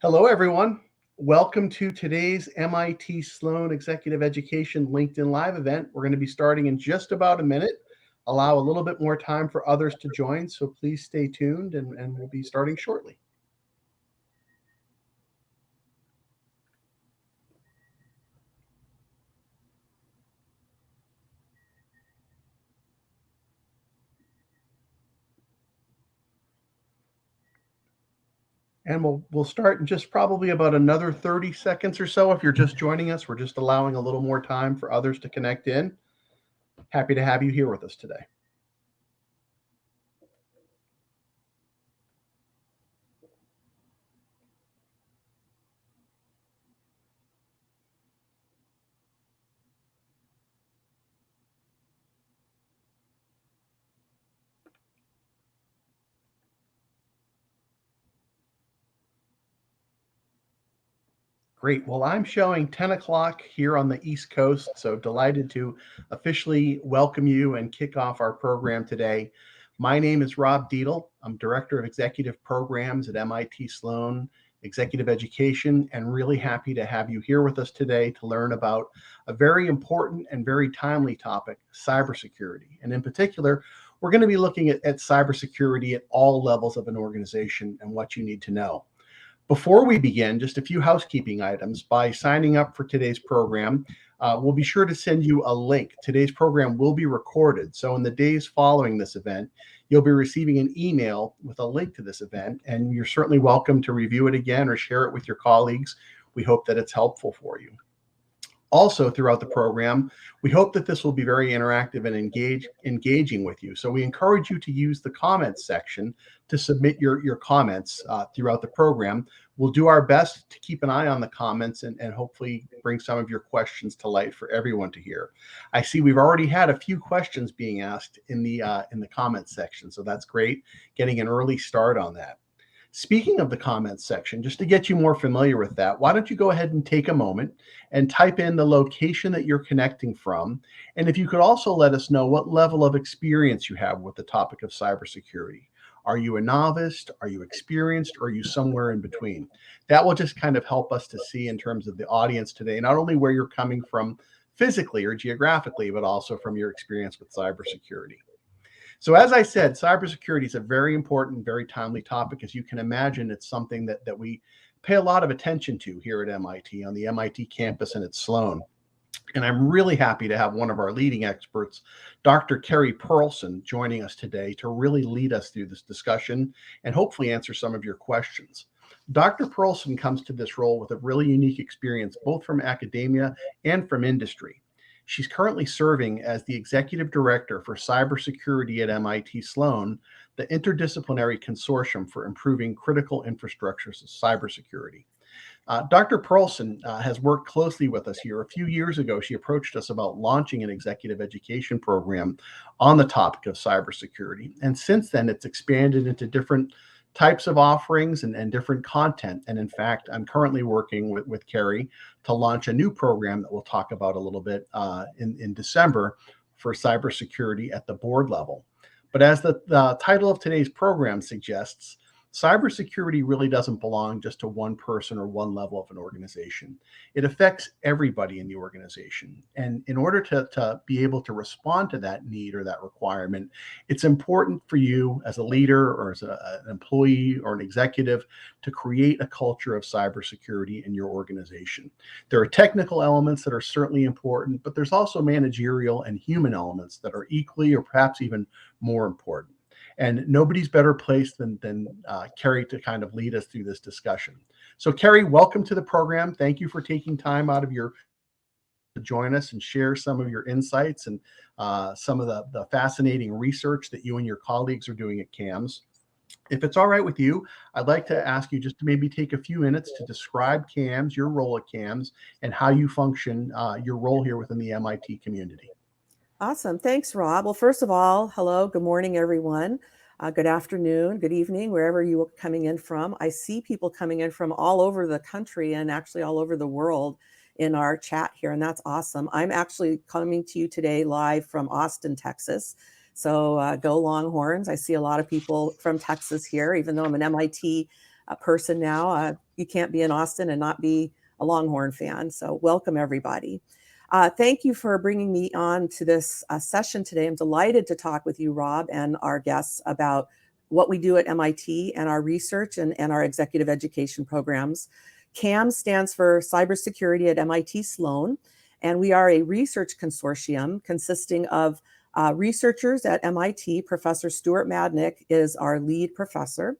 Hello, everyone. Welcome to today's MIT Sloan Executive Education LinkedIn Live event. We're going to be starting in just about a minute. Allow a little bit more time for others to join, so please stay tuned and we'll be starting shortly. And we'll start in just probably about another 30 seconds or so. If you're just joining us, we're just allowing a little more time for others to connect in. Happy to have you here with us today. Great. Well, I'm showing 10 o'clock here on the East Coast, so delighted to officially welcome you and kick off our program today. My name is Rob Dietl. I'm Director of Executive Programs at MIT Sloan Executive Education, and really happy to have you here with us today to learn about a very important and very timely topic, cybersecurity. And in particular, we're going to be looking at cybersecurity at all levels of an organization and what you need to know. Before we begin, just a few housekeeping items. By signing up for today's program, we'll be sure to send you a link. Today's program will be recorded. So in the days following this event, you'll be receiving an email with a link to this event, and you're certainly welcome to review it again or share it with your colleagues. We hope that it's helpful for you. Also, throughout the program, we hope that this will be very interactive and engaging with you. So we encourage you to use the comments section to submit your comments throughout the program. We'll do our best to keep an eye on the comments and hopefully bring some of your questions to light for everyone to hear. I see we've already had a few questions being asked in the comments section, so that's great. Getting an early start on that. Speaking of the comments section, just to get you more familiar with that, why don't you go ahead and take a moment and type in the location that you're connecting from. And if you could also let us know what level of experience you have with the topic of cybersecurity. Are you a novice? Are you experienced? Or are you somewhere in between? That will just kind of help us to see in terms of the audience today, not only where you're coming from physically or geographically, but also from your experience with cybersecurity. So as I said, cybersecurity is a very important, very timely topic. As you can imagine, it's something that we pay a lot of attention to here at MIT, on the MIT campus and at Sloan. And I'm really happy to have one of our leading experts, Dr. Keri Pearlson, joining us today to really lead us through this discussion and hopefully answer some of your questions. Dr. Pearlson comes to this role with a really unique experience, both from academia and from industry. She's currently serving as the Executive Director for Cybersecurity at MIT Sloan, the interdisciplinary consortium for improving critical infrastructures of cybersecurity. Dr. Pearlson has worked closely with us here. A few years ago, she approached us about launching an executive education program on the topic of cybersecurity. And since then, it's expanded into different types of offerings and different content. And in fact, I'm currently working with Keri to launch a new program that we'll talk about a little bit in December for cybersecurity at the board level. But as the title of today's program suggests, cybersecurity really doesn't belong just to one person or one level of an organization. It affects everybody in the organization. And in order to be able to respond to that need or that requirement, it's important for you as a leader or as an employee or an executive to create a culture of cybersecurity in your organization. There are technical elements that are certainly important, but there's also managerial and human elements that are equally or perhaps even more important. And nobody's better placed than Keri to kind of lead us through this discussion. So Keri, welcome to the program. Thank you for taking time out of your to join us and share some of your insights and some of the fascinating research that you and your colleagues are doing at CAMS. If it's all right with you, I'd like to ask you just to maybe take a few minutes to describe CAMS, your role at CAMS, and how you function, your role here within the MIT community. Awesome. Thanks, Rob. Well, first of all, hello, good morning, everyone. Good afternoon, good evening, wherever you are coming in from. I see people coming in from all over the country and actually all over the world in our chat here, and that's awesome. I'm actually coming to you today live from Austin, Texas. So go Longhorns. I see a lot of people from Texas here, even though I'm an MIT person now. you can't be in Austin and not be a Longhorn fan. So welcome, everybody. Thank you for bringing me on to this session today. I'm delighted to talk with you, Rob, and our guests about what we do at MIT and our research and our executive education programs. CAM stands for Cybersecurity at MIT Sloan, and we are a research consortium consisting of researchers at MIT. Professor Stuart Madnick is our lead professor.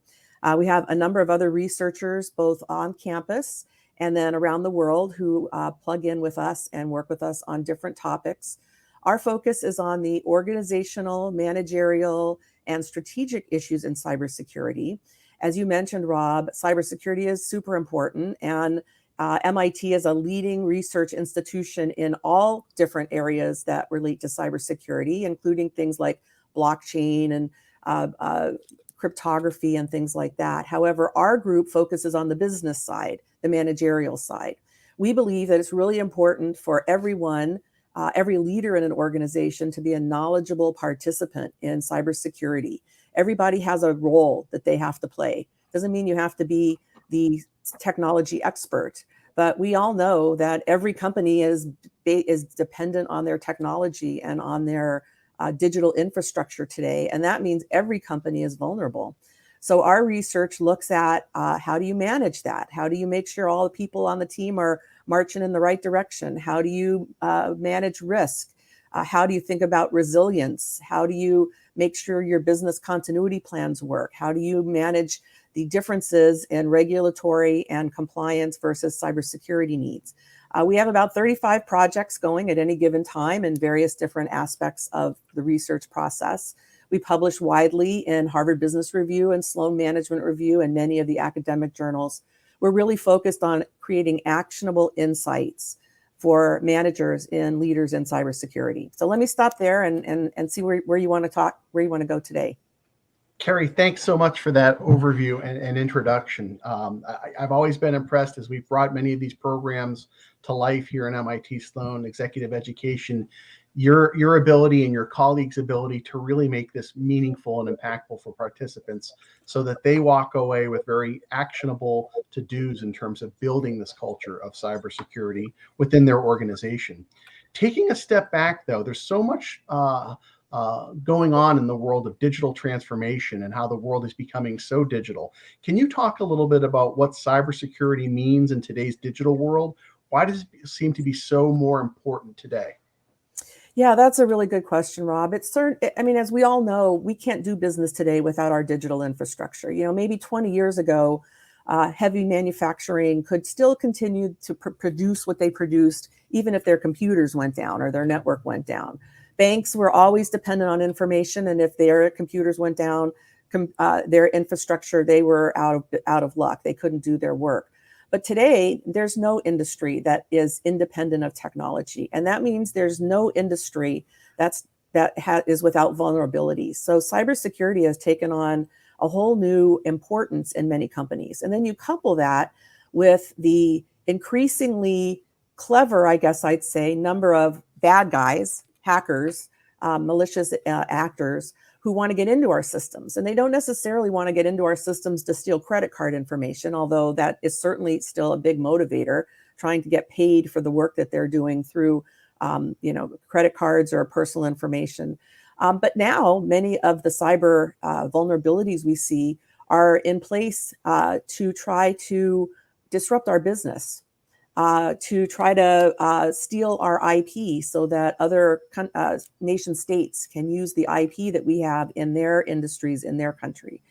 We have a number of other researchers, both on campus and then around the world, who plug in with us and work with us on different topics. Our focus is on the organizational, managerial, and strategic issues in cybersecurity. As you mentioned, Rob, cybersecurity is super important, and MIT is a leading research institution in all different areas that relate to cybersecurity, including things like blockchain and cryptography and things like that. However, our group focuses on the business side, the managerial side. We believe that it's really important for everyone, every leader in an organization, to be a knowledgeable participant in cybersecurity. Everybody has a role that they have to play. Doesn't mean you have to be the technology expert, but we all know that every company is dependent on their technology and on their digital infrastructure today, and that means every company is vulnerable. So our research looks at how do you manage that? How do you make sure all the people on the team are marching in the right direction? How do you manage risk? How do you think about resilience? How do you make sure your business continuity plans work? How do you manage the differences in regulatory and compliance versus cybersecurity needs? We have about 35 projects going at any given time in various different aspects of the research process. We publish widely in Harvard Business Review and Sloan Management Review and many of the academic journals. We're really focused on creating actionable insights for managers and leaders in cybersecurity. So let me stop there and see where you want to talk, where you want to go today. Keri, thanks so much for that overview and introduction. I've always been impressed as we've brought many of these programs to life here in MIT Sloan Executive Education, your ability and your colleagues' ability to really make this meaningful and impactful for participants so that they walk away with very actionable to-dos in terms of building this culture of cybersecurity within their organization. Taking a step back, though, there's so much going on in the world of digital transformation and how the world is becoming so digital. Can you talk a little bit about what cybersecurity means in today's digital world? Why does it seem to be so more important today? Yeah, that's a really good question, Rob. I mean, as we all know, we can't do business today without our digital infrastructure. You know, maybe 20 years ago, heavy manufacturing could still continue to produce what they produced, even if their computers went down or their network went down. Banks were always dependent on information, and if their computers went down, their infrastructure, they were out of luck. They couldn't do their work. But today, there's no industry that is independent of technology, and that means there's no industry that is without vulnerabilities. So cybersecurity has taken on a whole new importance in many companies, and then you couple that with the increasingly clever, I guess I'd say, number of bad guys, hackers, malicious actors who want to get into our systems. And they don't necessarily want to get into our systems to steal credit card information, although that is certainly still a big motivator, trying to get paid for the work that they're doing through credit cards or personal information. But now many of the cyber vulnerabilities we see are in place to try to disrupt our business, to try to steal our IP so that other nation states can use the IP that we have in their industries, in their country.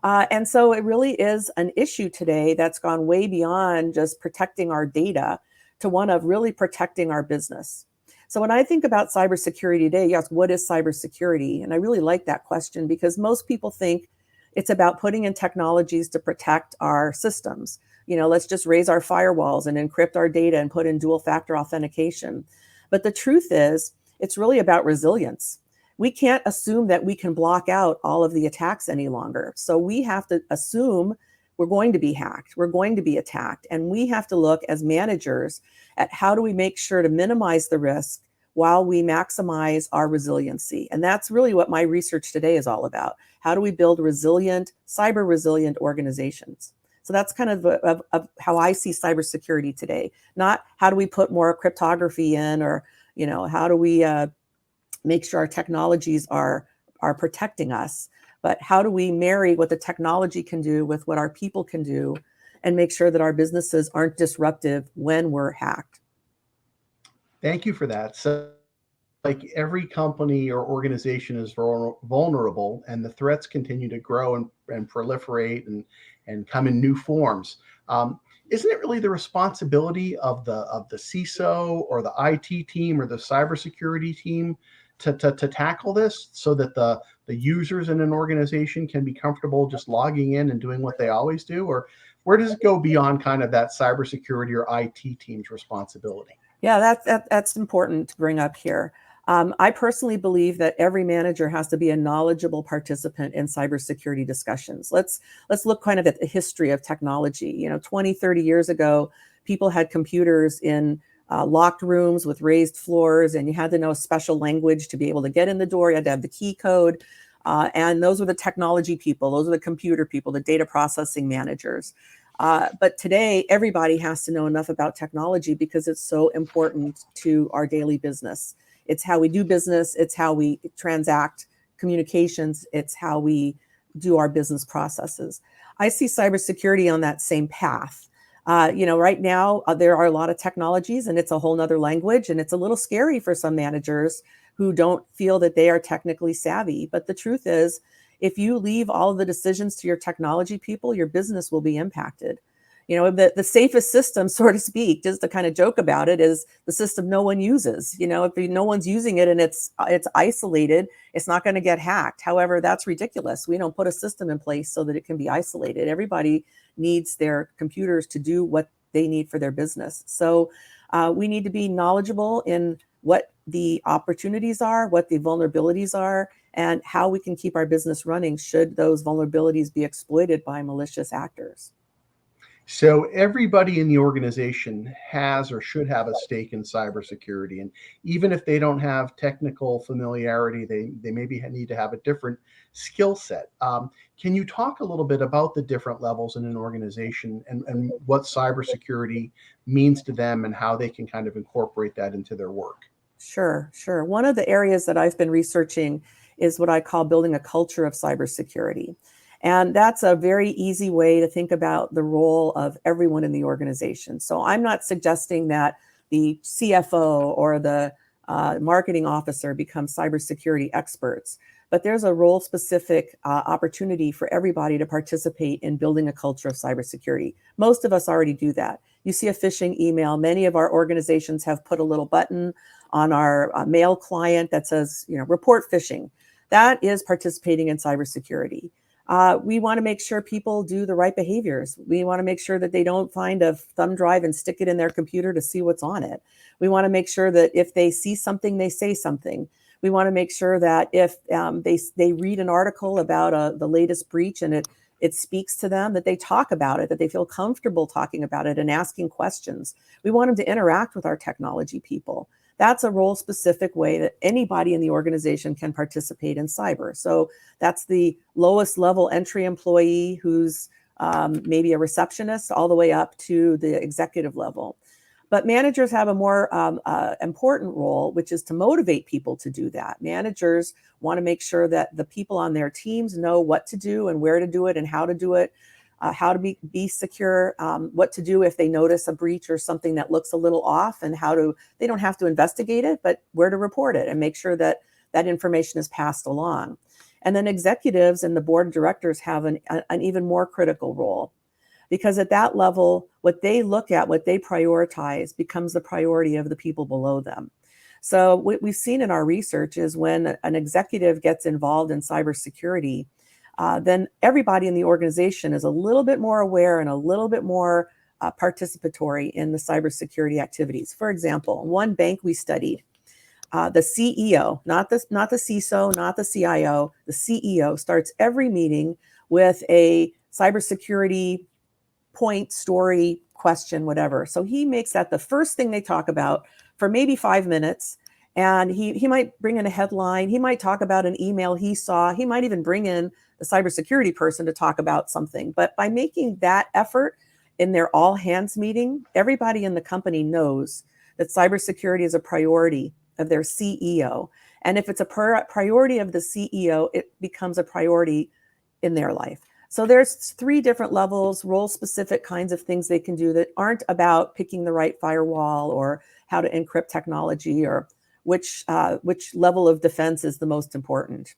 And so it really is an issue today that's gone way beyond just protecting our data to one of really protecting our business. So when I think about cybersecurity today, yes, what is cybersecurity? And I really like that question because most people think it's about putting in technologies to protect our systems. You know, let's just raise our firewalls and encrypt our data and put in dual factor authentication. But the truth is, it's really about resilience. We can't assume that we can block out all of the attacks any longer. So we have to assume we're going to be hacked, we're going to be attacked. And we have to look as managers at how do we make sure to minimize the risk while we maximize our resiliency. And that's really what my research today is all about. How do we build resilient, cyber resilient organizations? So that's kind of how I see cybersecurity today. Not how do we put more cryptography in, or how do we make sure our technologies are protecting us, but how do we marry what the technology can do with what our people can do, and make sure that our businesses aren't disruptive when we're hacked. Thank you for that. So, like every company or organization is vulnerable, and the threats continue to grow and proliferate and come in new forms. Isn't it really the responsibility of the CISO or the IT team or the cybersecurity team to tackle this, so that the users in an organization can be comfortable just logging in and doing what they always do? Or where does it go beyond kind of that cybersecurity or IT team's responsibility? Yeah, that's important to bring up here. I personally believe that every manager has to be a knowledgeable participant in cybersecurity discussions. Let's look kind of at the history of technology. 20, 30 years ago, people had computers in locked rooms with raised floors, and you had to know a special language to be able to get in the door. You had to have the key code. And those were the technology people. Those are the computer people, the data processing managers. But today, everybody has to know enough about technology because it's so important to our daily business. It's how we do business. It's how we transact communications. It's how we do our business processes. I see cybersecurity on that same path. Right now, there are a lot of technologies, and it's a whole nother language, and it's a little scary for some managers who don't feel that they are technically savvy. But the truth is, if you leave all of the decisions to your technology people, your business will be impacted. The safest system, so to speak, just to kind of joke about it, is the system no one uses. If no one's using it and it's isolated, it's not going to get hacked. However, that's ridiculous. We don't put a system in place so that it can be isolated. Everybody needs their computers to do what they need for their business. So we need to be knowledgeable in what the opportunities are, what the vulnerabilities are, and how we can keep our business running should those vulnerabilities be exploited by malicious actors. So everybody in the organization has or should have a stake in cybersecurity. And even if they don't have technical familiarity, they maybe need to have a different skill set. Can you talk a little bit about the different levels in an organization, and what cybersecurity means to them, and how they can kind of incorporate that into their work? Sure. One of the areas that I've been researching is what I call building a culture of cybersecurity. And that's a very easy way to think about the role of everyone in the organization. So I'm not suggesting that the CFO or the marketing officer become cybersecurity experts, but there's a role specific opportunity for everybody to participate in building a culture of cybersecurity. Most of us already do that. You see a phishing email. Many of our organizations have put a little button on our mail client that says, report phishing. That is participating in cybersecurity. We want to make sure people do the right behaviors. We want to make sure that they don't find a thumb drive and stick it in their computer to see what's on it. We want to make sure that if they see something, they say something. We want to make sure that if they read an article about the latest breach and it speaks to them, that they talk about it, that they feel comfortable talking about it and asking questions. We want them to interact with our technology people. That's a role-specific way that anybody in the organization can participate in cyber. So that's the lowest level entry employee who's maybe a receptionist, all the way up to the executive level. But managers have a more important role, which is to motivate people to do that. Managers want to make sure that the people on their teams know what to do and where to do it and how to do it. How to be secure, what to do if they notice a breach or something that looks a little off, and they don't have to investigate it, but where to report it and make sure that that information is passed along. And then executives and the board of directors have an even more critical role, because at that level, what they look at, what they prioritize, becomes the priority of the people below them. So what we've seen in our research is when an executive gets involved in cybersecurity, then everybody in the organization is a little bit more aware and a little bit more participatory in the cybersecurity activities. For example, one bank we studied, the CEO, not the CISO, not the CIO, the CEO starts every meeting with a cybersecurity point, story, question, whatever. So he makes that the first thing they talk about for maybe 5 minutes. And he might bring in a headline. He might talk about an email he saw. He might even bring in the cybersecurity person to talk about something. But by making that effort in their all hands meeting, everybody in the company knows that cybersecurity is a priority of their CEO. And if it's a priority of the CEO, it becomes a priority in their life. So there's 3 different levels, role-specific kinds of things they can do that aren't about picking the right firewall or how to encrypt technology or which level of defense is the most important.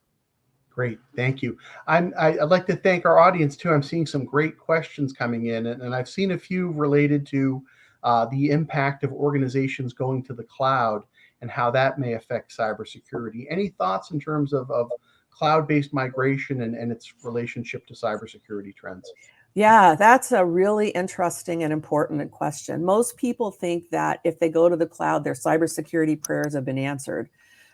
Great, thank you. I'd like to thank our audience too. I'm seeing some great questions coming in, and I've seen a few related to the impact of organizations going to the cloud and how that may affect cybersecurity. Any thoughts in terms of cloud-based migration and its relationship to cybersecurity trends? Yeah, that's a really interesting and important question. Most people think that if they go to the cloud, their cybersecurity prayers have been answered.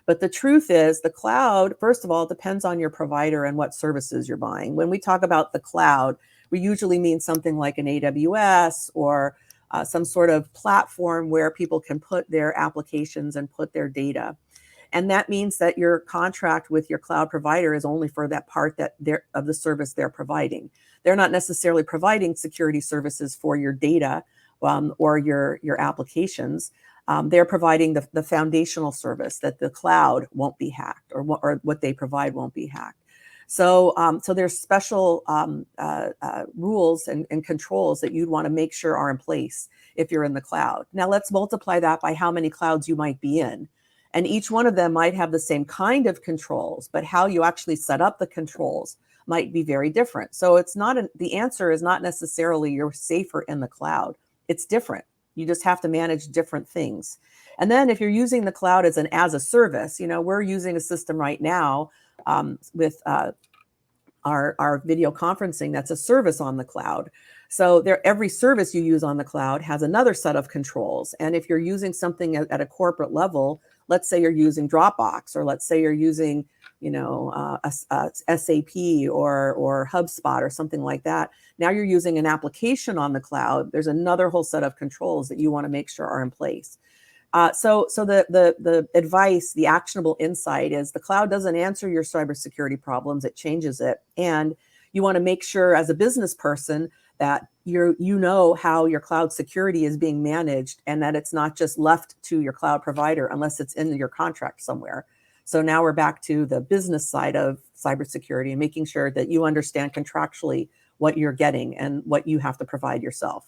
But the truth is, the cloud, first of all, depends on your provider and what services you're buying. When we talk about the cloud, we usually mean something like an AWS or some sort of platform where people can put their applications and put their data. And that means that your contract with your cloud provider is only for that part that of the service they're providing. They're not necessarily providing security services for your data or your applications. They're providing the foundational service that the cloud won't be hacked or what they provide won't be hacked. So, so there's special rules and controls that you'd want to make sure are in place if you're in the cloud. Now let's multiply that by how many clouds you might be in. And each one of them might have the same kind of controls, but how you actually set up the controls might be very different. So it's not the answer is not necessarily you're safer in the cloud. It's different. You just have to manage different things. And then if you're using the cloud as a service, we're using a system right now with our video conferencing that's a service on the cloud. So every service you use on the cloud has another set of controls. And if you're using something at a corporate level, let's say you're using Dropbox, or let's say you're using, SAP or HubSpot or something like that. Now you're using an application on the cloud. There's another whole set of controls that you want to make sure are in place. So the advice, the actionable insight is the cloud doesn't answer your cybersecurity problems, it changes it. And you want to make sure as a business person that you know how your cloud security is being managed and that it's not just left to your cloud provider unless it's in your contract somewhere. So now we're back to the business side of cybersecurity and making sure that you understand contractually what you're getting and what you have to provide yourself.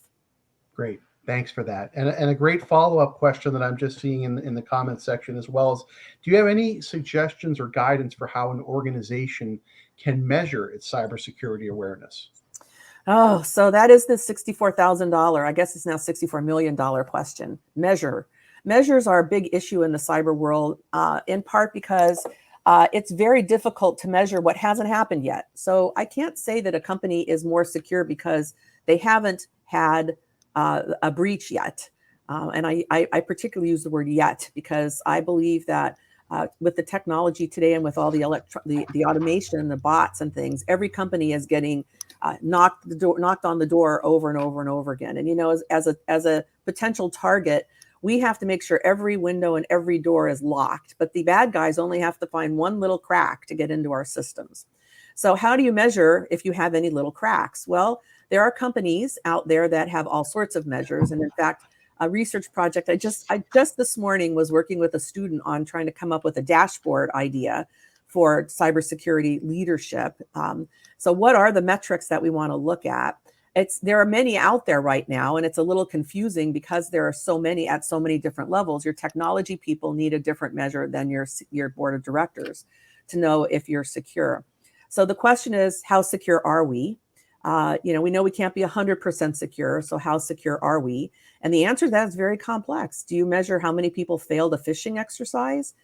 Great. Thanks for that. And a great follow-up question that I'm just seeing in the comments section as well is, do you have any suggestions or guidance for how an organization can measure its cybersecurity awareness? Oh, so that is the $64,000, I guess it's now $64 million question. Measures are a big issue in the cyber world, in part because it's very difficult to measure what hasn't happened yet. So I can't say that a company is more secure because they haven't had a breach yet. And I particularly use the word yet because I believe that with the technology today and with all the automation, the bots and things, every company is getting knocked on the door over and over and over again. And as a potential target, we have to make sure every window and every door is locked, but the bad guys only have to find one little crack to get into our systems. So how do you measure if you have any little cracks? Well, there are companies out there that have all sorts of measures. And in fact, a research project, I just this morning was working with a student on trying to come up with a dashboard idea for cybersecurity leadership. So what are the metrics that we want to look at? There are many out there right now, and it's a little confusing because there are so many at so many different levels. Your technology people need a different measure than your board of directors to know if you're secure. So the question is, how secure are we? We know we can't be 100% secure. So how secure are we? And the answer to that is very complex. Do you measure how many people failed a phishing exercise?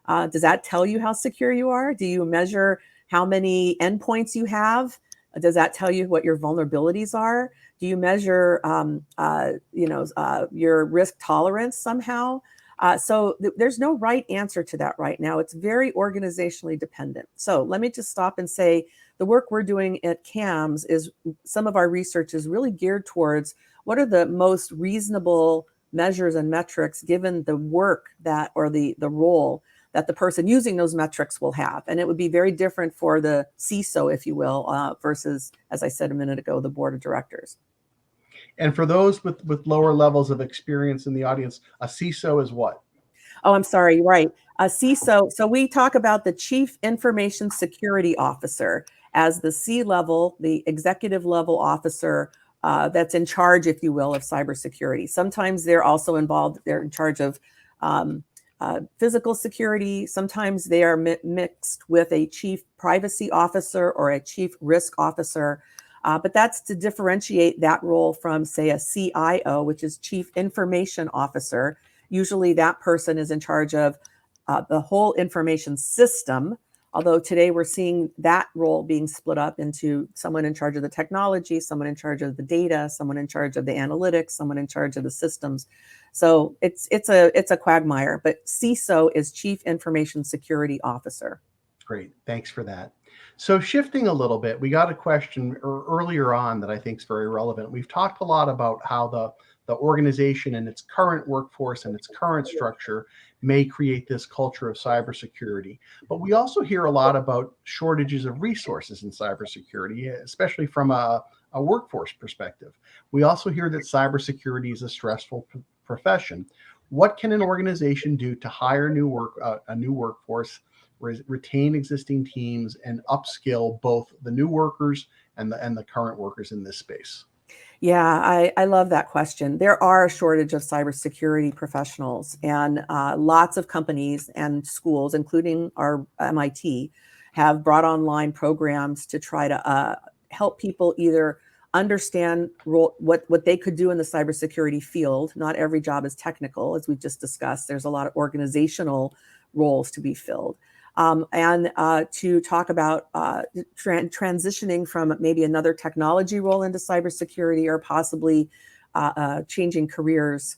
Does that tell you how secure you are? Do you measure how many endpoints you have? Does that tell you what your vulnerabilities are? Do you measure, your risk tolerance somehow? So there's no right answer to that right now. It's very organizationally dependent. So let me just stop and say the work we're doing at CAMS is some of our research is really geared towards what are the most reasonable measures and metrics given the work that or the role that the person using those metrics will have. And it would be very different for the CISO, if you will, versus, as I said a minute ago, the board of directors. And for those with lower levels of experience in the audience, a CISO is what? Oh, I'm sorry, you're right. CISO, so we talk about the Chief Information Security Officer as the C-level, the executive level officer that's in charge, if you will, of cybersecurity. Sometimes they're also involved, they're in charge of physical security. Sometimes they are mixed with a chief privacy officer or a chief risk officer. But that's to differentiate that role from, say, a CIO, which is Chief Information Officer. Usually that person is in charge of the whole information system. Although today we're seeing that role being split up into someone in charge of the technology, someone in charge of the data, someone in charge of the analytics, someone in charge of the systems. So it's a quagmire, but CISO is Chief Information Security Officer. Great, thanks for that. So shifting a little bit, we got a question earlier on that I think is very relevant. We've talked a lot about how the organization and its current workforce and its current structure may create this culture of cybersecurity. But we also hear a lot about shortages of resources in cybersecurity, especially from a workforce perspective. We also hear that cybersecurity is a stressful profession. What can an organization do to hire a new workforce, retain existing teams, and upskill both the new workers and the current workers in this space? Yeah, I love that question. There are a shortage of cybersecurity professionals, and lots of companies and schools, including our MIT, have brought online programs to try to help people either understand what they could do in the cybersecurity field. Not every job is technical, as we've just discussed. There's a lot of organizational roles to be filled. And to talk about transitioning from maybe another technology role into cybersecurity, or possibly changing careers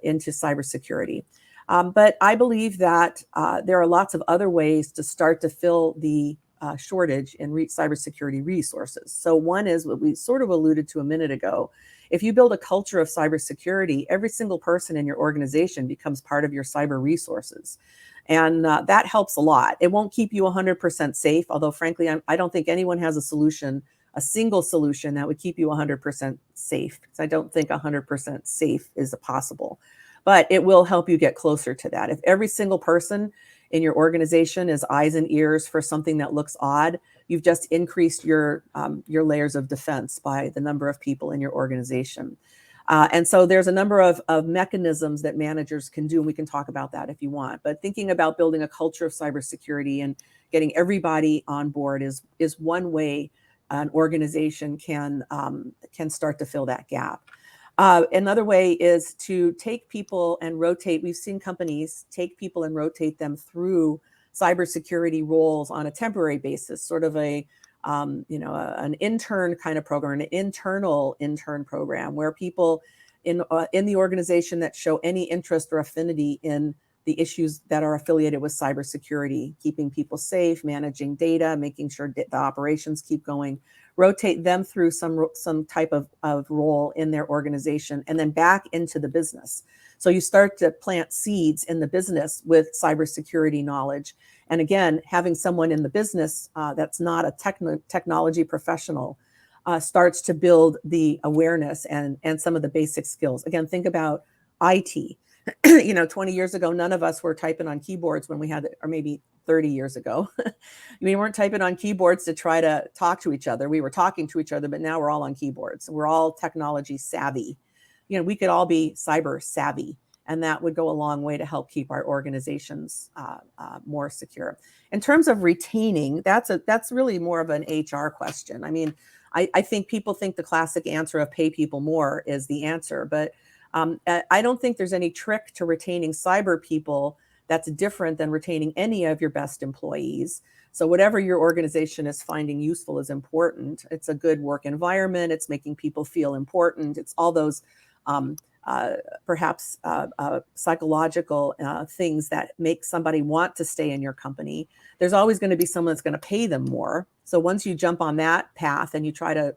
into cybersecurity. But I believe that there are lots of other ways to start to fill the shortage in cybersecurity resources. So one is what we sort of alluded to a minute ago. If you build a culture of cybersecurity, every single person in your organization becomes part of your cyber resources. And that helps a lot. It won't keep you 100% safe, although frankly, I don't think anyone has a single solution that would keep you 100% safe, because I don't think 100% safe is possible. But it will help you get closer to that. If every single person in your organization is eyes and ears for something that looks odd, you've just increased your layers of defense by the number of people in your organization. And so there's a number of mechanisms that managers can do, and we can talk about that if you want. But thinking about building a culture of cybersecurity and getting everybody on board is one way an organization can start to fill that gap. Another way is to take people and rotate. We've seen companies take people and rotate them through cybersecurity roles on a temporary basis, sort of an intern kind of program, an internal intern program, where people in the organization that show any interest or affinity in the issues that are affiliated with cybersecurity, keeping people safe, managing data, making sure the operations keep going, rotate them through some type of role in their organization, and then back into the business. So you start to plant seeds in the business with cybersecurity knowledge. And again, having someone in the business that's not a technology professional starts to build the awareness and some of the basic skills. Again, think about IT. 20 years ago, none of us were typing on keyboards when we had, or maybe 30 years ago. We weren't typing on keyboards to try to talk to each other. We were talking to each other, but now we're all on keyboards. We're all technology savvy. We could all be cyber savvy, and that would go a long way to help keep our organizations more secure. In terms of retaining, that's really more of an HR question. I mean, I think people think the classic answer of pay people more is the answer, but I don't think there's any trick to retaining cyber people that's different than retaining any of your best employees. So whatever your organization is finding useful is important. It's a good work environment. It's making people feel important. It's all those perhaps psychological things that make somebody want to stay in your company. There's always going to be someone that's going to pay them more. So once you jump on that path and you try to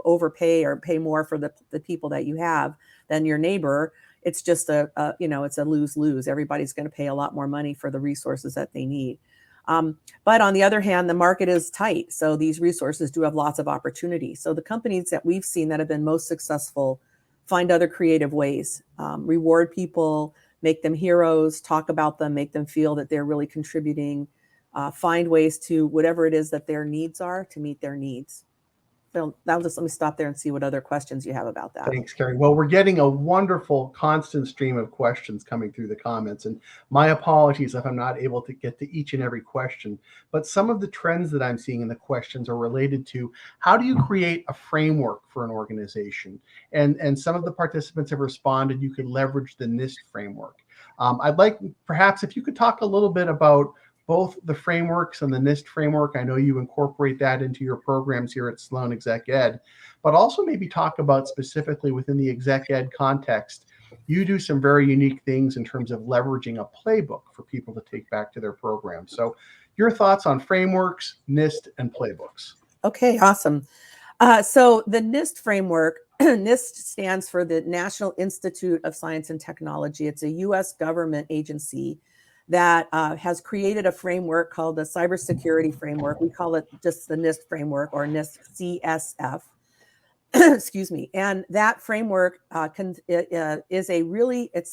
overpay or pay more for the people that you have than your neighbor, it's just it's a lose-lose. Everybody's going to pay a lot more money for the resources that they need. But on the other hand, the market is tight. So these resources do have lots of opportunity. So the companies that we've seen that have been most successful find other creative ways, reward people, make them heroes, talk about them, make them feel that they're really contributing, find ways to whatever it is that their needs are to meet their needs. So let me stop there and see what other questions you have about that. Thanks, Keri. Well, we're getting a wonderful constant stream of questions coming through the comments, and my apologies if I'm not able to get to each and every question, but some of the trends that I'm seeing in the questions are related to how do you create a framework for an organization? And some of the participants have responded you could leverage the Nist framework. I'd like perhaps if you could talk a little bit about both the frameworks and the Nist framework. I know you incorporate that into your programs here at Sloan Exec Ed, but also maybe talk about specifically within the Exec Ed context. You do some very unique things in terms of leveraging a playbook for people to take back to their program. So your thoughts on frameworks, Nist, and playbooks. Okay, awesome. So the Nist framework, Nist stands for the National Institute of Science and Technology. It's a U.S. government agency that has created a framework called the Cybersecurity Framework. We call it just the Nist framework, or Nist CSF. Excuse me. And that framework it's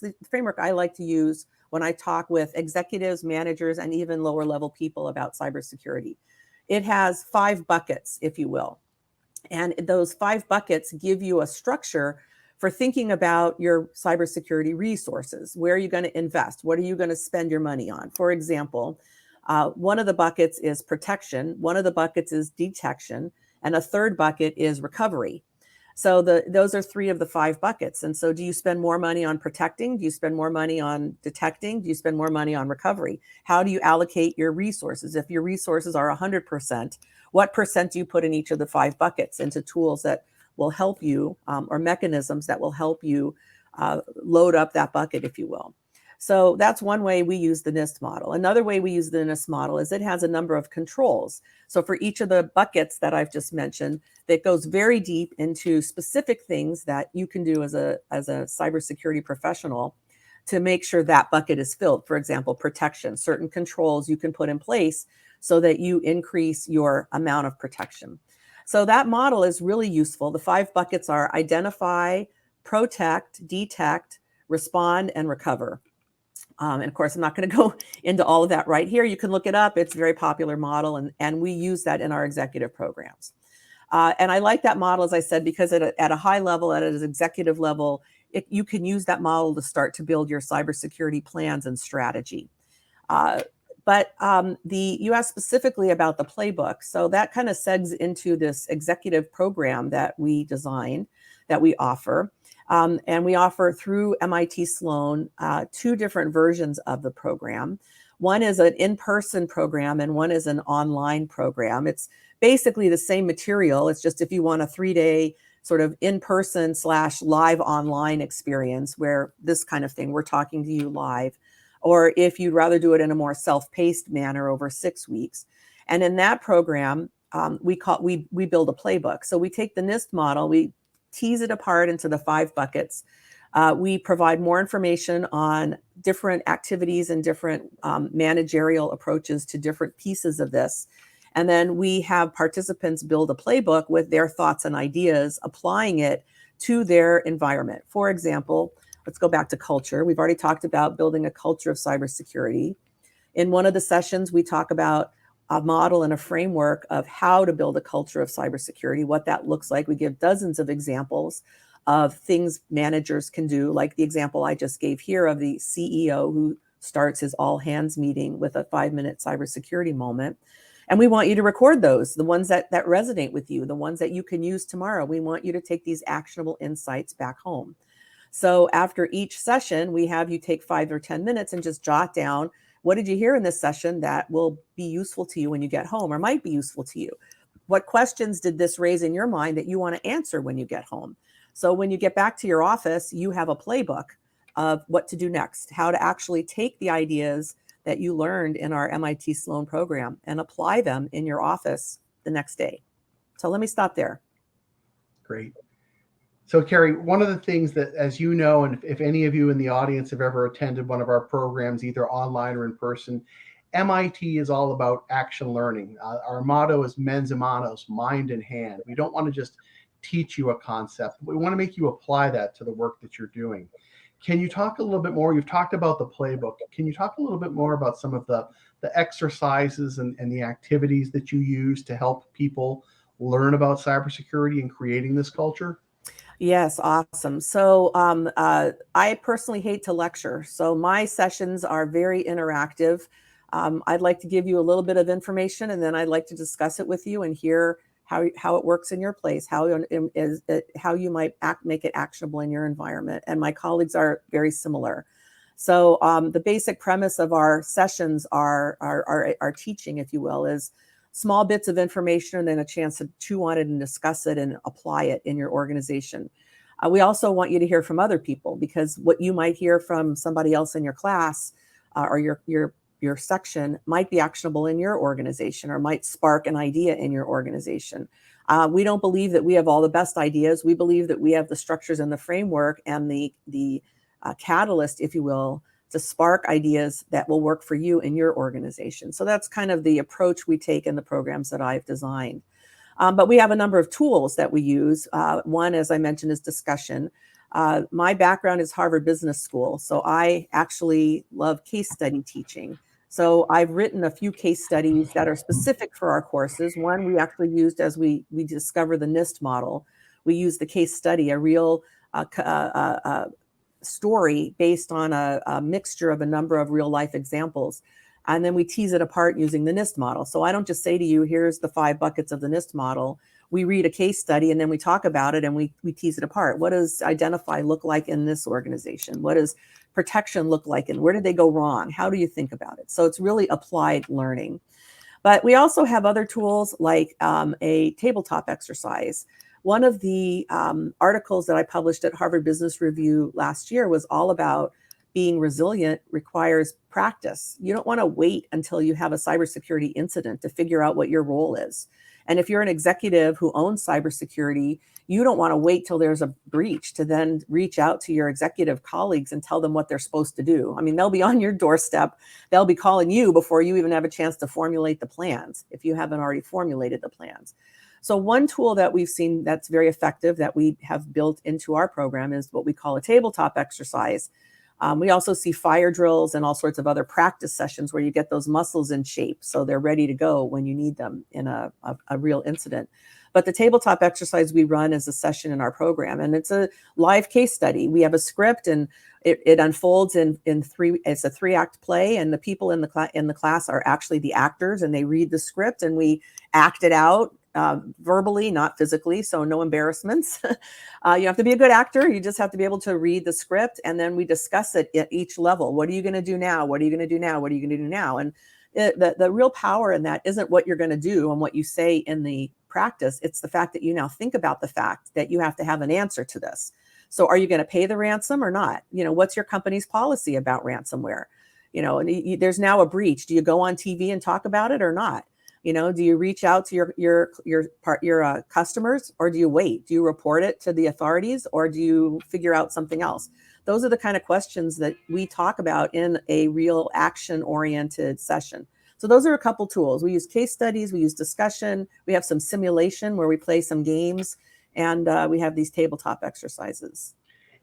the framework I like to use when I talk with executives, managers, and even lower level people about cybersecurity. It has 5 buckets, if you will. And those 5 buckets give you a structure for thinking about your cybersecurity resources. Where are you going to invest? What are you going to spend your money on? For example, one of the buckets is protection, one of the buckets is detection, and a third bucket is recovery. So those are 3 of the 5 buckets. And so do you spend more money on protecting? Do you spend more money on detecting? Do you spend more money on recovery? How do you allocate your resources? If your resources are 100%, what percent do you put in each of the 5 buckets into tools that will help you, or mechanisms that will help you load up that bucket, if you will? So that's one way we use the Nist model. Another way we use the Nist model is it has a number of controls. So for each of the buckets that I've just mentioned, that goes very deep into specific things that you can do as a cybersecurity professional to make sure that bucket is filled. For example, protection, certain controls you can put in place so that you increase your amount of protection. So that model is really useful. The 5 buckets are identify, protect, detect, respond, and recover. And of course, I'm not going to go into all of that right here. You can look it up. It's a very popular model, and we use that in our executive programs. And I like that model, as I said, because at a high level, at an executive level, you can use that model to start to build your cybersecurity plans and strategy. But you asked specifically about the playbook. So that kind of segs into this executive program that we designed, that we offer. And we offer through MIT Sloan 2 different versions of the program. One is an in-person program and one is an online program. It's basically the same material. It's just if you want a 3-day sort of in-person / live online experience where this kind of thing, we're talking to you live, or if you'd rather do it in a more self-paced manner over 6 weeks. And in that program, we build a playbook. So we take the Nist model, we tease it apart into the 5 buckets. We provide more information on different activities and different managerial approaches to different pieces of this. And then we have participants build a playbook with their thoughts and ideas, applying it to their environment. For example, let's go back to culture. We've already talked about building a culture of cybersecurity. In one of the sessions, we talk about a model and a framework of how to build a culture of cybersecurity, what that looks like. We give dozens of examples of things managers can do, like the example I just gave here of the CEO who starts his all hands meeting with a 5-minute cybersecurity moment. And we want you to record those, the ones that resonate with you, the ones that you can use tomorrow. We want you to take these actionable insights back home. So after each session, we have you take 5 or 10 minutes and just jot down, what did you hear in this session that will be useful to you when you get home or might be useful to you? What questions did this raise in your mind that you want to answer when you get home? So when you get back to your office, you have a playbook of what to do next, how to actually take the ideas that you learned in our MIT Sloan program and apply them in your office the next day. So let me stop there. Great. So, Keri, one of the things that, as you know, and if any of you in the audience have ever attended one of our programs, either online or in person, MIT is all about action learning. Our motto is mens humanos, mind and hand. We don't want to just teach you a concept. We want to make you apply that to the work that you're doing. Can you talk a little bit more? You've talked about the playbook. Can you talk a little bit more about some of the exercises and the activities that you use to help people learn about cybersecurity and creating this culture? Yes, awesome. So I personally hate to lecture. So my sessions are very interactive. I'd like to give you a little bit of information, and then I'd like to discuss it with you and hear how it works in your place, how you might make it actionable in your environment. And my colleagues are very similar. So the basic premise of our sessions, our teaching, if you will, is small bits of information and then a chance to chew on it and discuss it and apply it in your organization. We also want you to hear from other people, because what you might hear from somebody else in your class or your section might be actionable in your organization or might spark an idea in your organization. We don't believe that we have all the best ideas. We believe that we have the structures and the framework and the catalyst, if you will, to spark ideas that will work for you in your organization. So that's kind of the approach we take in the programs that I've designed. But we have a number of tools that we use. One, as I mentioned, is discussion. My background is Harvard Business School, so I actually love case study teaching. So I've written a few case studies that are specific for our courses. One we actually used as we discover the Nist model. We used the case study, a real story based on a mixture of a number of real life examples. And then we tease it apart using the Nist model. So I don't just say to you, here's the 5 buckets of the Nist model. We read a case study and then we talk about it and we tease it apart. What does identify look like in this organization? What does protection look like? And where did they go wrong? How do you think about it? So it's really applied learning. But we also have other tools like a tabletop exercise. One of the articles that I published at Harvard Business Review last year was all about being resilient requires practice. You don't want to wait until you have a cybersecurity incident to figure out what your role is. And if you're an executive who owns cybersecurity, you don't want to wait till there's a breach to then reach out to your executive colleagues and tell them what they're supposed to do. I mean, they'll be on your doorstep. They'll be calling you before you even have a chance to formulate the plans, if you haven't already formulated the plans. So one tool that we've seen that's very effective that we have built into our program is what we call a tabletop exercise. We also see fire drills and all sorts of other practice sessions where you get those muscles in shape so they're ready to go when you need them in a real incident. But the tabletop exercise we run is a session in our program, and it's a live case study. We have a script, and it unfolds in three. It's a 3-act play, and the people in the class are actually the actors, and they read the script, and we act it out. Verbally, not physically, so no embarrassments. You have to be a good actor. You just have to be able to read the script, and then we discuss it at each level. What are you going to do now? What are you going to do now? What are you going to do now? And the real power in that isn't what you're going to do and what you say in the practice. It's the fact that you now think about the fact that you have to have an answer to this. So are you going to pay the ransom or not? What's your company's policy about ransomware? And there's now a breach. Do you go on TV and talk about it or not? Do you reach out to your customers, or do you wait? Do you report it to the authorities, or do you figure out something else? Those are the kind of questions that we talk about in a real action-oriented session. So those are a couple tools. We use case studies, we use discussion, we have some simulation where we play some games, and we have these tabletop exercises.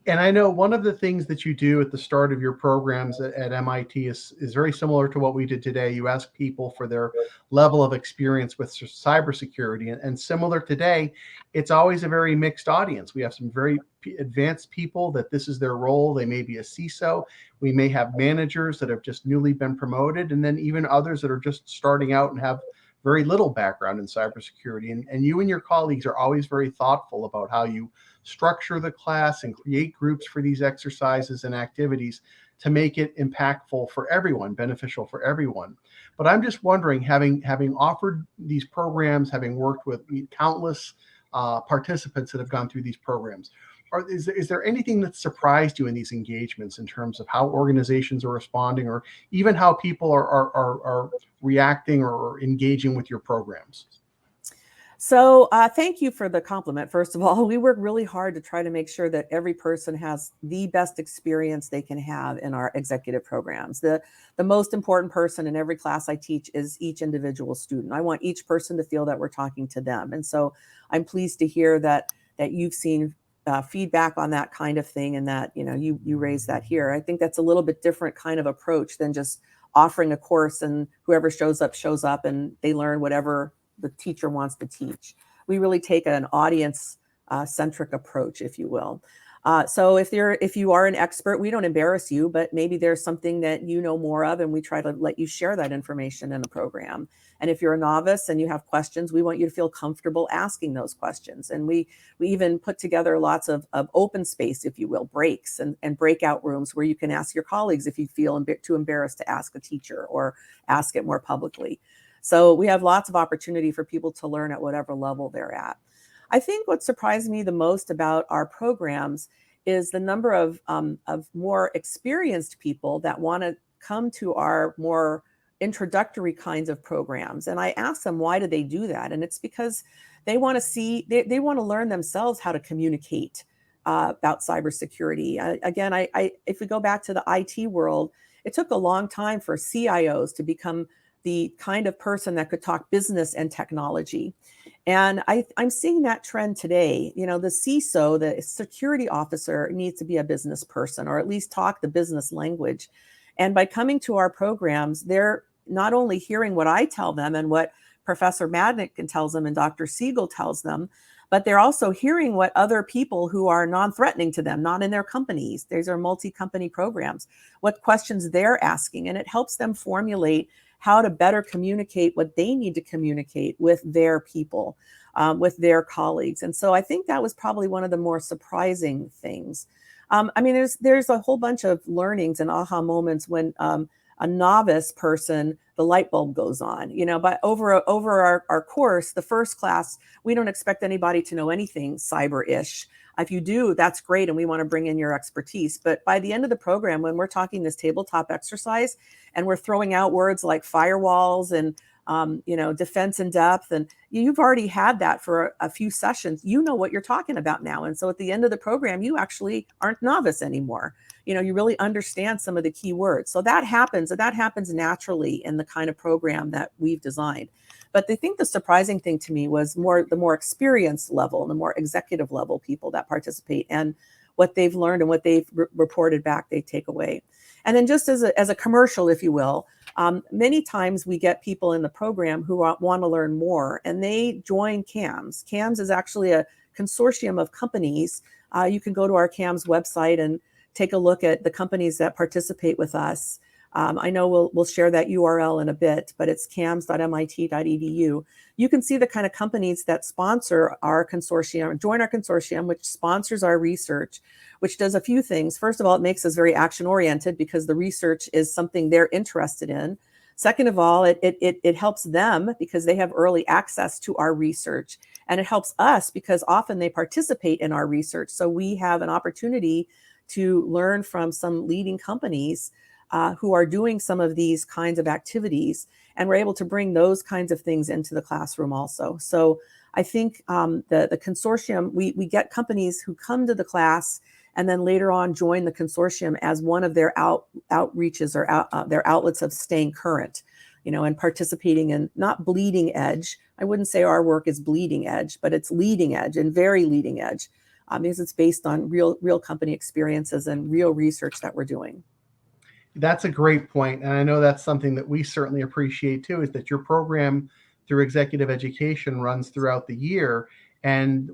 And I know one of the things that you do at the start of your programs at MIT is very similar to what we did today. You ask people for their level of experience with cybersecurity. And similar today, it's always a very mixed audience. We have some very advanced people that this is their role. They may be a CISO. We may have managers that have just newly been promoted, and then even others that are just starting out and have very little background in cybersecurity. And you and your colleagues are always very thoughtful about how you structure the class and create groups for these exercises and activities to make it impactful for everyone, beneficial for everyone. But I'm just wondering, having offered these programs, having worked with countless participants that have gone through these programs, is there anything that surprised you in these engagements in terms of how organizations are responding, or even how people are reacting or engaging with your programs? So thank you for the compliment. First of all, we work really hard to try to make sure that every person has the best experience they can have in our executive programs. The most important person in every class I teach is each individual student. I want each person to feel that we're talking to them. And so I'm pleased to hear that you've seen feedback on that kind of thing, and that you raised that here. I think that's a little bit different kind of approach than just offering a course and whoever shows up and they learn whatever the teacher wants to teach. We really take an audience centric approach, if you will. So if you are an expert, we don't embarrass you, but maybe there's something that you know more of, and we try to let you share that information in the program. And if you're a novice and you have questions, we want you to feel comfortable asking those questions. And we even put together lots of open space, if you will, breaks and breakout rooms where you can ask your colleagues if you feel too embarrassed to ask a teacher or ask it more publicly. So we have lots of opportunity for people to learn at whatever level they're at. I think what surprised me the most about our programs is the number of more experienced people that want to come to our more introductory kinds of programs. And I asked them, why do they do that? And it's because they want to they want to learn themselves how to communicate about cybersecurity. Again, if we go back to the IT world, it took a long time for CIOs to become the kind of person that could talk business and technology. And I'm seeing that trend today. The CISO, the security officer, needs to be a business person, or at least talk the business language. And by coming to our programs, they're not only hearing what I tell them and what Professor Madnick tells them and Dr. Siegel tells them, but they're also hearing what other people who are non-threatening to them, not in their companies, these are multi-company programs, what questions they're asking. And it helps them formulate how to better communicate what they need to communicate with their people, with their colleagues. And so I think that was probably one of the more surprising things. I mean, there's a whole bunch of learnings and aha moments when a novice person, the light bulb goes on, but over our course, the first class, we don't expect anybody to know anything cyber-ish. If you do, that's great, and we want to bring in your expertise. But by the end of the program, when we're talking this tabletop exercise, and we're throwing out words like firewalls and defense in depth, and you've already had that for a few sessions, you know what you're talking about now. And so at the end of the program, you actually aren't novice anymore. You really understand some of the key words. So that happens naturally in the kind of program that we've designed. But I think the surprising thing to me was the more experienced level, the more executive level people that participate, and what they've learned and what they've reported back they take away. And then just as a commercial, if you will, many times we get people in the program who want to learn more, and they join CAMS. CAMS is actually a consortium of companies. You can go to our CAMS website and take a look at the companies that participate with us. I know we'll share that URL in a bit, but it's cams.mit.edu. You can see the kind of companies that sponsor our consortium, join our consortium, which sponsors our research, which does a few things. First of all, it makes us very action-oriented because the research is something they're interested in. Second of all, it helps them because they have early access to our research. And it helps us because often they participate in our research. So we have an opportunity to learn from some leading companies who are doing some of these kinds of activities, and we're able to bring those kinds of things into the classroom also. So I think the consortium, we get companies who come to the class and then later on join the consortium as one of their outreaches or their outlets of staying current, and participating in not bleeding edge. I wouldn't say our work is bleeding edge, but it's leading edge and very leading edge because it's based on real company experiences and real research that we're doing. That's a great point. And I know that's something that we certainly appreciate too, is that your program through executive education runs throughout the year. And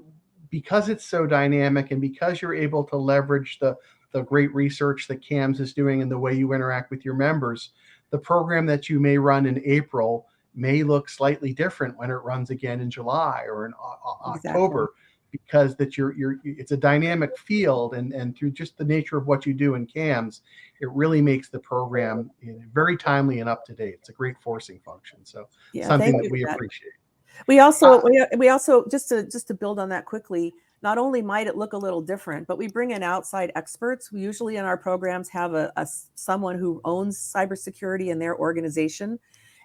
because it's so dynamic, and because you're able to leverage the great research that CAMS is doing and the way you interact with your members, the program that you may run in April may look slightly different when it runs again in July or in October. Because it's a dynamic field, and through just the nature of what you do in CAMS, it really makes the program very timely and up to date. It's a great forcing function. So something that we appreciate. We also just to build on that quickly, not only might it look a little different, but we bring in outside experts. We usually in our programs have someone who owns cybersecurity in their organization.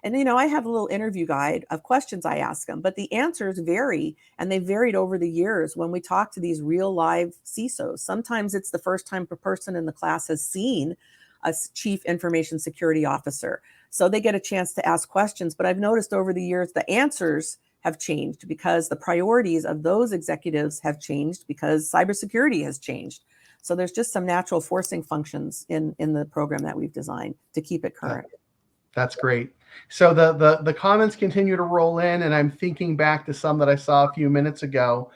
And, I have a little interview guide of questions I ask them, but the answers vary, and they varied over the years when we talk to these real live CISOs. Sometimes it's the first time a person in the class has seen a chief information security officer. So they get a chance to ask questions. But I've noticed over the years, the answers have changed because the priorities of those executives have changed because cybersecurity has changed. So there's just some natural forcing functions in the program that we've designed to keep it current. That's great. So the comments continue to roll in, and I'm thinking back to some that I saw a few minutes ago,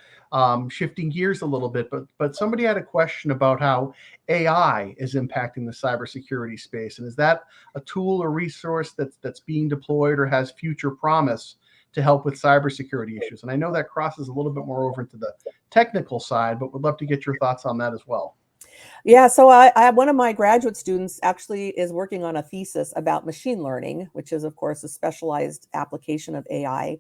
shifting gears a little bit. But somebody had a question about how AI is impacting the cybersecurity space, and is that a tool or resource that's being deployed or has future promise to help with cybersecurity issues? And I know that crosses a little bit more over into the technical side, but would love to get your thoughts on that as well. Yeah, so I one of my graduate students actually is working on a thesis about machine learning, which is, of course, a specialized application of AI.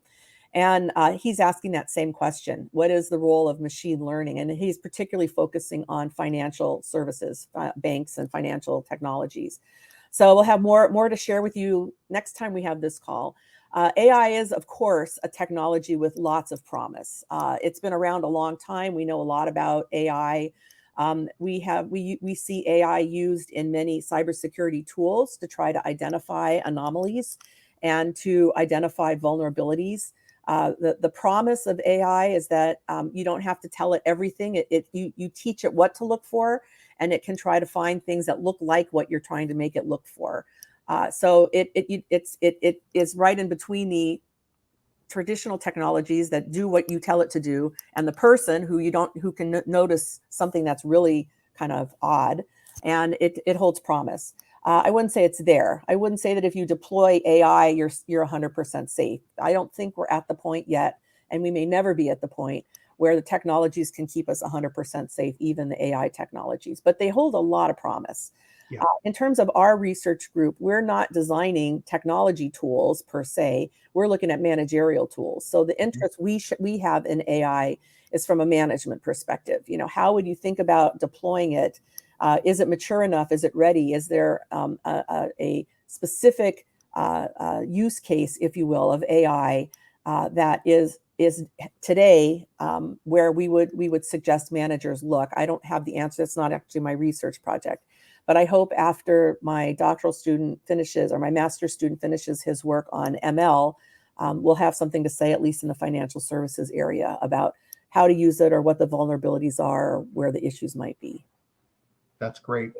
And he's asking that same question. What is the role of machine learning? And he's particularly focusing on financial services, banks and financial technologies. So we'll have more to share with you next time we have this call. AI is, of course, a technology with lots of promise. It's been around a long time. We know a lot about AI. We see AI used in many cybersecurity tools to try to identify anomalies and to identify vulnerabilities. The promise of AI is that you don't have to tell it everything. You teach it what to look for, and it can try to find things that look like what you're trying to make it look for. So it is right in between the traditional technologies that do what you tell it to do, and the person who can notice something that's really kind of odd, and it holds promise. I wouldn't say it's there. I wouldn't say that if you deploy AI, you're 100% safe. I don't think we're at the point yet, and we may never be at the point where the technologies can keep us 100% safe, even the AI technologies, but they hold a lot of promise. Yeah. In terms of our research group, we're not designing technology tools per se. We're looking at managerial tools. So the interest we have in AI is from a management perspective. How would you think about deploying it? Is it mature enough? Is it ready? Is there a specific use case, if you will, of AI that is today where we would suggest managers look? I don't have the answer. It's not actually my research project. But I hope after my doctoral student finishes or my master's student finishes his work on ML, we'll have something to say, at least in the financial services area, about how to use it or what the vulnerabilities are, or where the issues might be. That's great.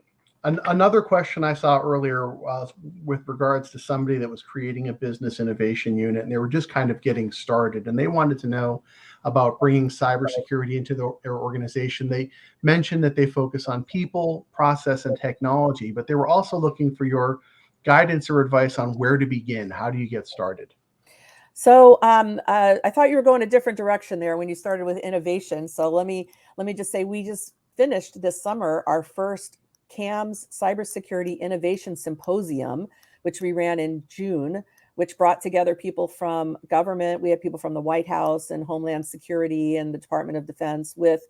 Another question I saw earlier was with regards to somebody that was creating a business innovation unit, and they were just kind of getting started, and they wanted to know about bringing cybersecurity into their organization. They mentioned that they focus on people, process, and technology, but they were also looking for your guidance or advice on where to begin. How do you get started? So I thought you were going a different direction there when you started with innovation. So let me just say we just finished this summer our first CAMS Cybersecurity Innovation Symposium, which we ran in June, which brought together people from government. We had people from the White House and Homeland Security and the Department of Defense with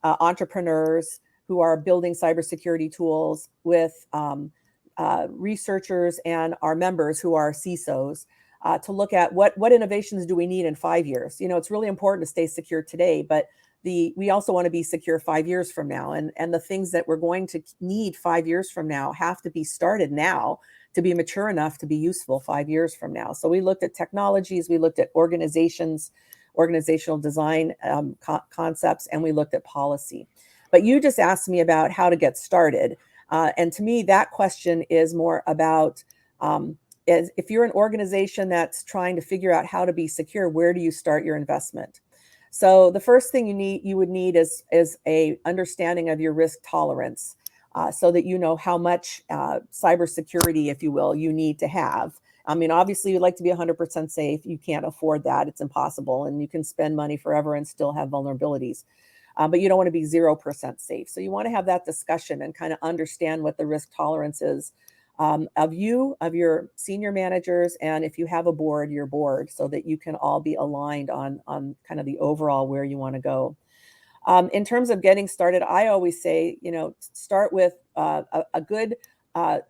entrepreneurs who are building cybersecurity tools, with researchers and our members who are CISOs. To look at what innovations do we need in 5 years. It's really important to stay secure today, but we also want to be secure 5 years from now. And the things that we're going to need 5 years from now have to be started now to be mature enough to be useful 5 years from now. So we looked at technologies, we looked at organizations, organizational design concepts, and we looked at policy. But you just asked me about how to get started. And to me, that question is more about if you're an organization that's trying to figure out how to be secure, where do you start your investment? So the first thing you would need is a understanding of your risk tolerance, so that you know how much cybersecurity, if you will, you need to have. I mean, obviously, you'd like to be 100% safe. You can't afford that; it's impossible, and you can spend money forever and still have vulnerabilities. But you don't want to be 0% safe. So you want to have that discussion and kind of understand what the risk tolerance is. Of your senior managers, and if you have a board, your board, so that you can all be aligned on kind of the overall where you want to go. In terms of getting started, I always say, start with a good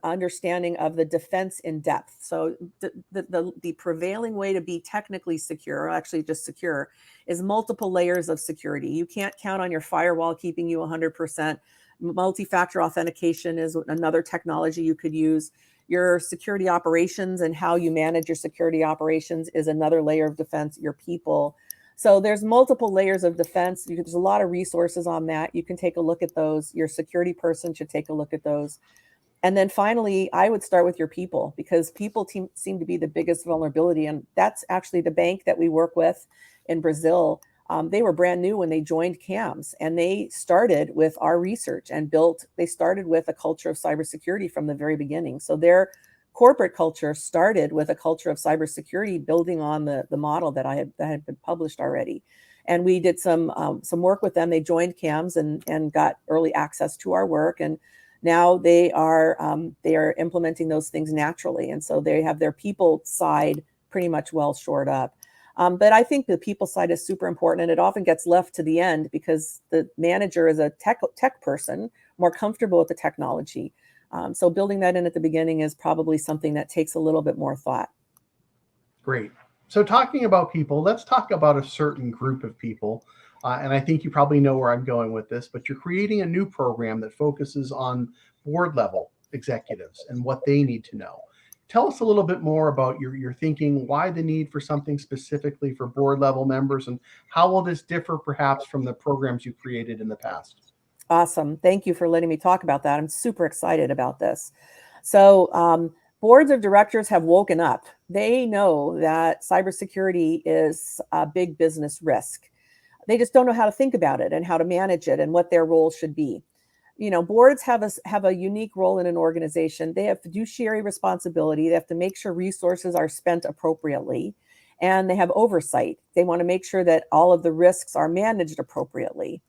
understanding of the defense in depth. So the prevailing way to be technically secure, actually just secure, is multiple layers of security. You can't count on your firewall keeping you 100%. Multi-factor authentication is another technology you could use. Your security operations and how you manage your security operations is another layer of defense, your people. So there's multiple layers of defense. There's a lot of resources on that. You can take a look at those. Your security person should take a look at those. And then finally, I would start with your people, because people seem to be the biggest vulnerability. And that's actually the bank that we work with in Brazil. They were brand new when they joined CAMS, and they started with our research and they started with a culture of cybersecurity from the very beginning. So their corporate culture started with a culture of cybersecurity, building on the model that had been published already. And we did some work with them. They joined CAMS and got early access to our work. And now they are implementing those things naturally. And so they have their people side pretty much well shored up. But I think the people side is super important, and it often gets left to the end because the manager is a tech person, more comfortable with the technology. So building that in at the beginning is probably something that takes a little bit more thought. Great. So talking about people, let's talk about a certain group of people. And I think you probably know where I'm going with this, but you're creating a new program that focuses on board level executives and what they need to know. Tell us a little bit more about your thinking, why the need for something specifically for board level members, and how will this differ perhaps from the programs you created in the past? Awesome. Thank you for letting me talk about that. I'm super excited about this. So boards of directors have woken up. They know that cybersecurity is a big business risk. They just don't know how to think about it and how to manage it and what their role should be. Boards have a unique role in an organization. They have fiduciary responsibility. They have to make sure resources are spent appropriately, and they have oversight. They want to make sure that all of the risks are managed appropriately.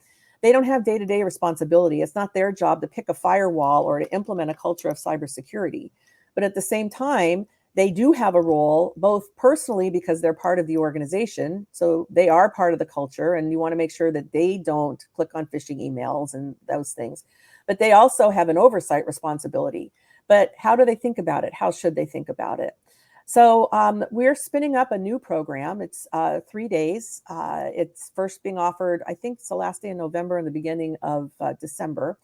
They don't have day-to-day responsibility. It's not their job to pick a firewall or to implement a culture of cybersecurity. But at the same time, they do have a role, both personally because they're part of the organization. So they are part of the culture, and you want to make sure that they don't click on phishing emails and those things. But they also have an oversight responsibility. But how do they think about it? How should they think about it? So we're spinning up a new program. It's 3 days. It's first being offered, I think it's the last day in November and the beginning of December.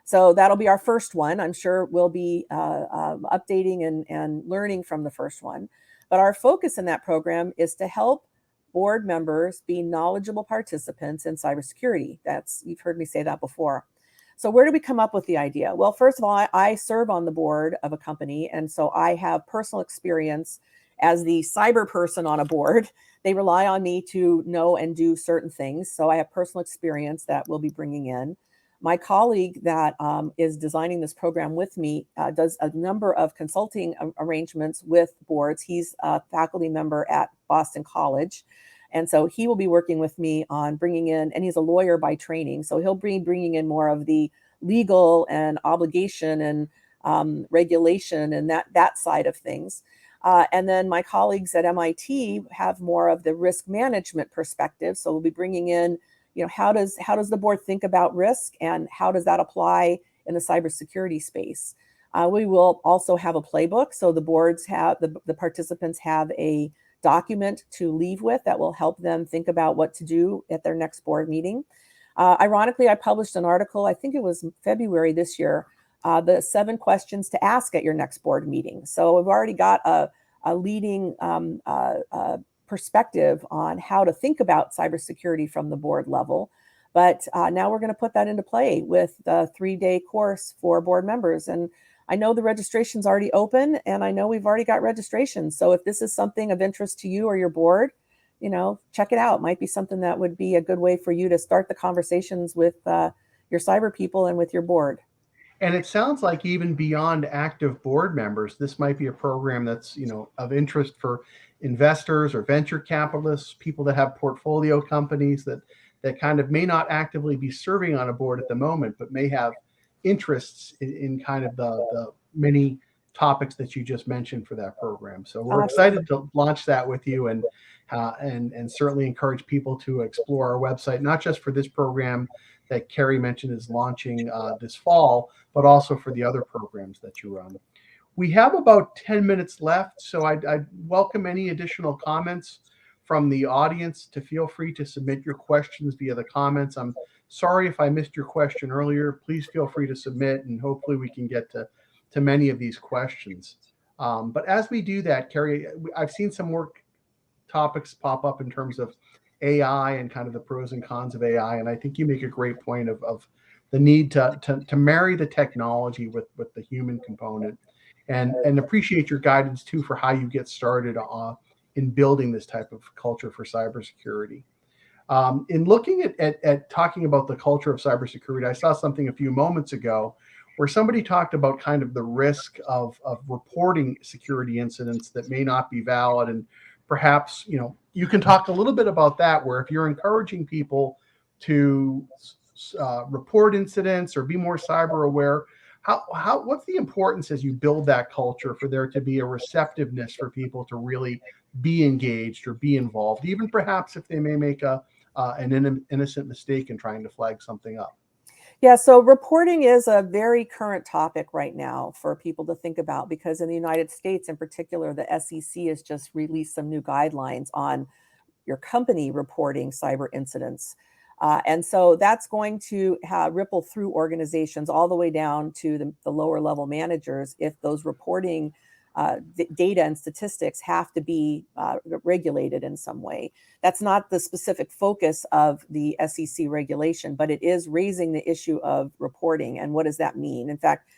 So that'll be our first one. I'm sure we'll be updating and learning from the first one. But our focus in that program is to help board members be knowledgeable participants in cybersecurity. You've heard me say that before. So where did we come up with the idea? Well, first of all, I serve on the board of a company, and so I have personal experience as the cyber person on a board. They rely on me to know and do certain things. So I have personal experience that we'll be bringing in. My colleague that is designing this program with me does a number of consulting arrangements with boards. He's a faculty member at Boston College. And so he will be working with me on bringing in, and he's a lawyer by training. So he'll be bringing in more of the legal and obligation and regulation and that side of things. And then my colleagues at MIT have more of the risk management perspective. So we'll be bringing in, how does the board think about risk, and how does that apply in the cybersecurity space? We will also have a playbook. So the boards have, the participants have a document to leave with that will help them think about what to do at their next board meeting. Ironically, I published an article, I think it was February this year, the 7 questions to ask at your next board meeting. So we've already got a leading perspective on how to think about cybersecurity from the board level. But now we're going to put that into play with the 3-day course for board members. And I know the registration's already open, and I know we've already got registrations. So if this is something of interest to you or your board, check it out. It might be something that would be a good way for you to start the conversations with your cyber people and with your board. And it sounds like even beyond active board members, this might be a program that's, of interest for investors or venture capitalists, people that have portfolio companies that kind of may not actively be serving on a board at the moment, but may have interests in kind of the many topics that you just mentioned for that program. So we're excited to launch that with you, and certainly encourage people to explore our website, not just for this program that Keri mentioned is launching this fall, but also for the other programs that you run. We have about 10 minutes left, so I'd welcome any additional comments from the audience. To feel free to submit your questions via the comments. I'm sorry if I missed your question earlier. Please feel free to submit, and hopefully we can get to many of these questions. But as we do that, Keri, I've seen some more topics pop up in terms of AI and kind of the pros and cons of AI. And I think you make a great point of the need to marry the technology with the human component, and appreciate your guidance too for how you get started in building this type of culture for cybersecurity. In looking at talking about the culture of cybersecurity, I saw something a few moments ago where somebody talked about kind of the risk of reporting security incidents that may not be valid. And perhaps, you can talk a little bit about that, where if you're encouraging people to report incidents or be more cyber aware, what's the importance as you build that culture for there to be a receptiveness for people to really be engaged or be involved, even perhaps if they may make an innocent mistake in trying to flag something up? Yeah, so reporting is a very current topic right now for people to think about, because in the United States in particular, the SEC has just released some new guidelines on your company reporting cyber incidents. And so that's going to ripple through organizations all the way down to the lower level managers if those reporting data and statistics have to be regulated in some way. That's not the specific focus of the SEC regulation, but it is raising the issue of reporting and what does that mean. In fact,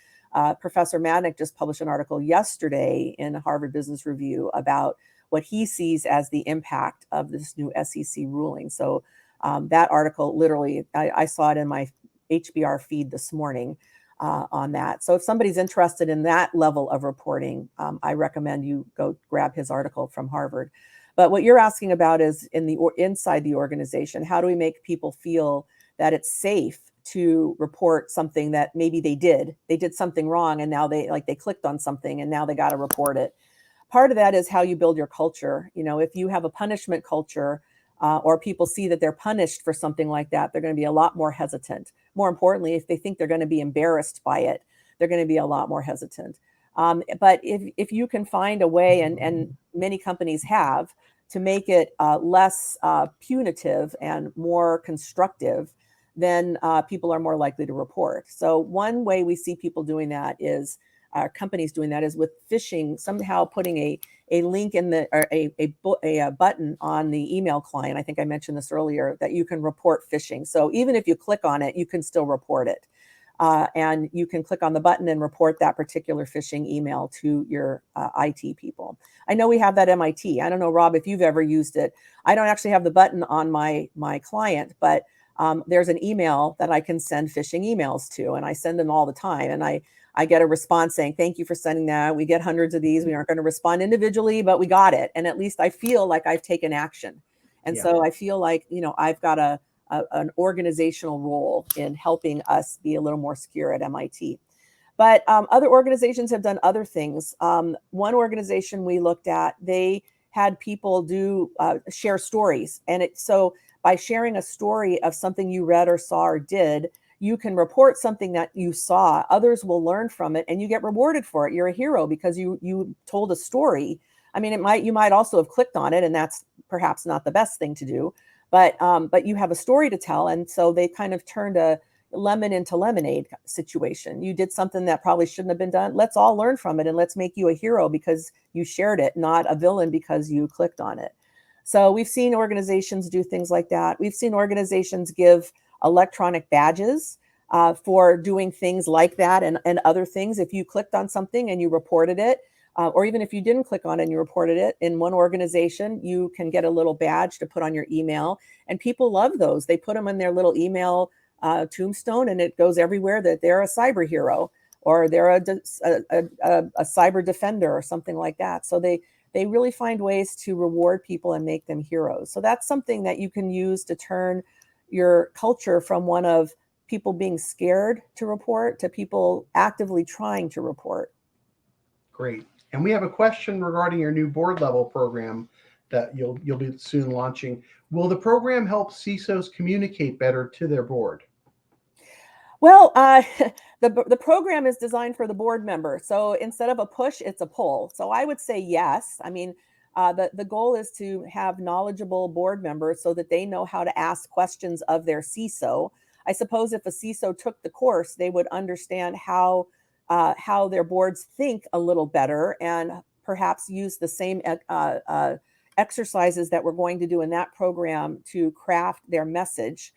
Professor Madnick just published an article yesterday in Harvard Business Review about what he sees as the impact of this new SEC ruling. So that article, literally, I saw it in my HBR feed this morning on that. So if somebody's interested in that level of reporting, I recommend you go grab his article from Harvard. But what you're asking about is inside the organization, how do we make people feel that it's safe to report something that maybe they did something wrong, and now they clicked on something and now they got to report it. Part of that is how you build your culture. If you have a punishment culture, or people see that they're punished for something like that, they're going to be a lot more hesitant. More importantly, if they think they're going to be embarrassed by it, they're going to be a lot more hesitant. But if you can find a way, and many companies have, to make it less punitive and more constructive, then people are more likely to report. So one way we see people doing that is, companies doing that, is with phishing, somehow putting a link in a button on the email client. I think I mentioned this earlier, that you can report phishing. So even if you click on it, you can still report it. And you can click on the button and report that particular phishing email to your IT people. I know we have that MIT. I don't know, Rob, if you've ever used it. I don't actually have the button on my client, but there's an email that I can send phishing emails to, and I send them all the time. And I get a response saying, thank you for sending that. We get hundreds of these. We aren't going to respond individually, but we got it. And at least I feel like I've taken action. And so I feel like, I've got an organizational role in helping us be a little more secure at MIT. But other organizations have done other things. One organization we looked at, they had people share stories. And so by sharing a story of something you read or saw or did, you can report something that you saw. Others will learn from it, and you get rewarded for it. You're a hero because you told a story. I mean, you might also have clicked on it, and that's perhaps not the best thing to do. But you have a story to tell, and so they kind of turned a lemon into lemonade situation. You did something that probably shouldn't have been done. Let's all learn from it, and let's make you a hero because you shared it, not a villain because you clicked on it. So we've seen organizations do things like that. We've seen organizations give electronic badges for doing things like that and other things. If you clicked on something and you reported it, or even if you didn't click on it and you reported it, in one organization, you can get a little badge to put on your email. And people love those. They put them in their little email tombstone, and it goes everywhere that they're a cyber hero, or they're a cyber defender or something like that. So they really find ways to reward people and make them heroes. So that's something that you can use to turn your culture from one of people being scared to report to people actively trying to report. Great. And we have a question regarding your new board level program that you'll be soon launching. Will the program help CISOs communicate better to their board? Well, the program is designed for the board member. So instead of a push, it's a pull. So I would say yes. I mean, the goal is to have knowledgeable board members so that they know how to ask questions of their CISO. I suppose if a CISO took the course, they would understand how their boards think a little better and perhaps use the same exercises that we're going to do in that program to craft their message.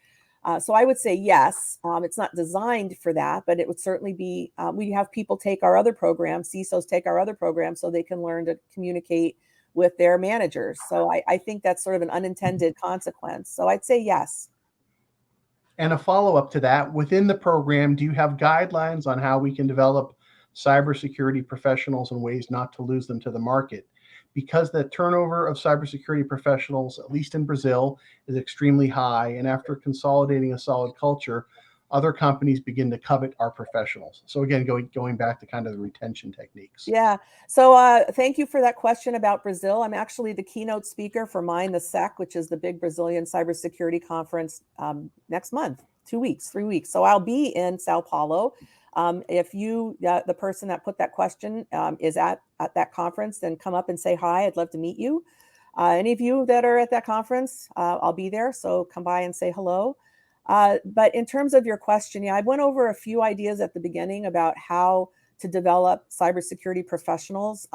So I would say yes. It's not designed for that, but it would certainly be. We have people take our other programs, CISOs take our other programs, so they can learn to communicate with their managers. So I think that's sort of an unintended consequence. So I'd say yes. And a follow-up to that, within the program, do you have guidelines on how we can develop cybersecurity professionals and ways not to lose them to the market? Because the turnover of cybersecurity professionals, at least in Brazil, is extremely high. And after consolidating a solid culture, other companies begin to covet our professionals. So again, going back to kind of the retention techniques. Yeah. So thank you for that question about Brazil. I'm actually the keynote speaker for Mine the SEC, which is the big Brazilian cybersecurity conference next month, 2 weeks, 3 weeks. So I'll be in Sao Paulo. If you, the person that put that question is at that conference, then come up and say hi. I'd love to meet you. Any of you that are at that conference, I'll be there. So come by and say hello. But in terms of your question, yeah, I went over a few ideas at the beginning about how to develop cybersecurity professionals.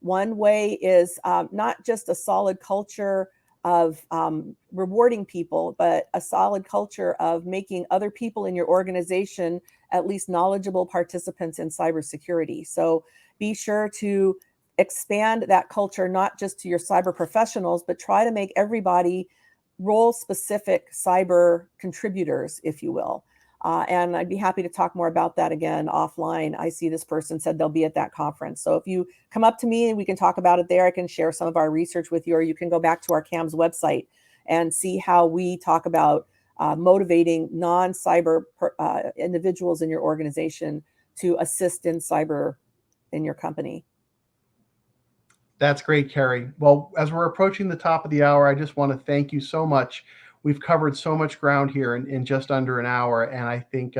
One way is not just a solid culture of rewarding people, but a solid culture of making other people in your organization at least knowledgeable participants in cybersecurity. So be sure to expand that culture, not just to your cyber professionals, but try to make everybody role specific cyber contributors, if you will. And I'd be happy to talk more about that again offline. I see this person said they'll be at that conference. So if you come up to me and we can talk about it there, I can share some of our research with you, or you can go back to our CAMS website and see how we talk about motivating non-cyber individuals in your organization to assist in cyber in your company. That's great, Keri. Well, as we're approaching the top of the hour, I just want to thank you so much. We've covered so much ground here in just under an hour, and I think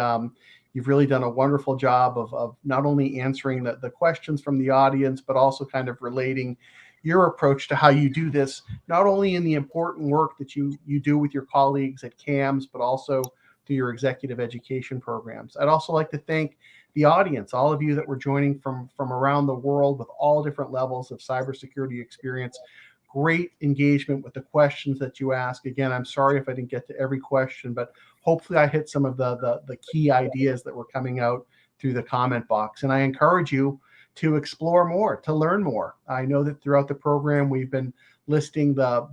you've really done a wonderful job of not only answering the questions from the audience, but also kind of relating your approach to how you do this, not only in the important work that you do with your colleagues at CAMS, but also through your executive education programs. I'd also like to thank the audience, all of you that were joining from around the world with all different levels of cybersecurity experience. Great engagement with the questions that you ask. Again, I'm sorry if I didn't get to every question, but hopefully I hit some of the key ideas that were coming out through the comment box. And I encourage you to explore more, to learn more. I know that throughout the program, we've been listing the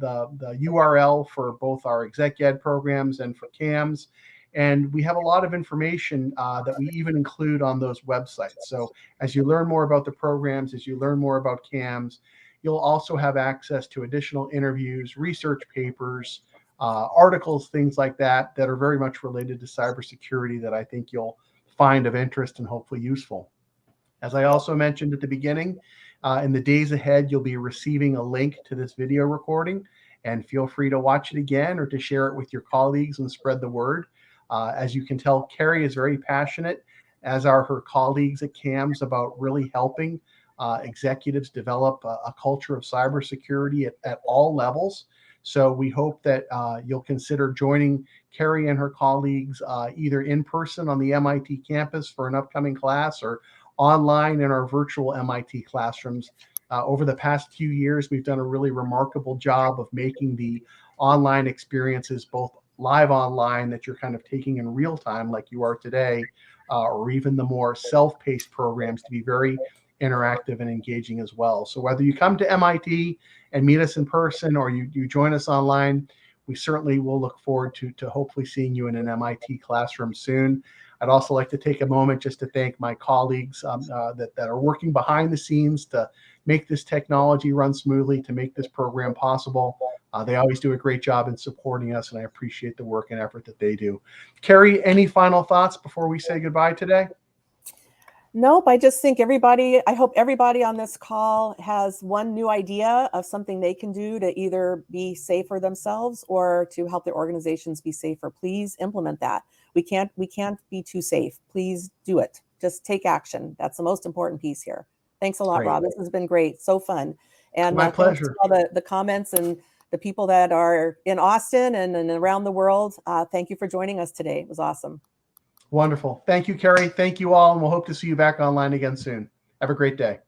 URL for both our exec ed programs and for CAMS. And we have a lot of information that we even include on those websites. So as you learn more about the programs, as you learn more about CAMS, you'll also have access to additional interviews, research papers, articles, things like that, that are very much related to cybersecurity that I think you'll find of interest and hopefully useful. As I also mentioned at the beginning, in the days ahead, you'll be receiving a link to this video recording, and feel free to watch it again or to share it with your colleagues and spread the word. As you can tell, Keri is very passionate, as are her colleagues at CAMS, about really helping executives develop a culture of cybersecurity at all levels. So we hope that you'll consider joining Keri and her colleagues either in person on the MIT campus for an upcoming class or online in our virtual MIT classrooms. Over the past few years, we've done a really remarkable job of making the online experiences both live online that you're kind of taking in real time like you are today, or even the more self-paced programs to be very interactive and engaging as well. So whether you come to MIT and meet us in person or you join us online, we certainly will look forward to hopefully seeing you in an MIT classroom soon. I'd also like to take a moment just to thank my colleagues that are working behind the scenes to make this technology run smoothly, to make this program possible. They always do a great job in supporting us, and I appreciate the work and effort that they do. Keri, any final thoughts before we say goodbye today? Nope, I just think I hope everybody on this call has one new idea of something they can do to either be safer themselves or to help their organizations be safer. Please implement that. We can't be too safe. Please do it. Just take action. That's the most important piece here. Thanks a lot, Great. Rob. This has been great. So fun. And My thanks to pleasure. all the comments and the people that are in Austin and around the world. Thank you for joining us today. It was awesome. Wonderful. Thank you, Keri. Thank you all, and we'll hope to see you back online again soon. Have a great day.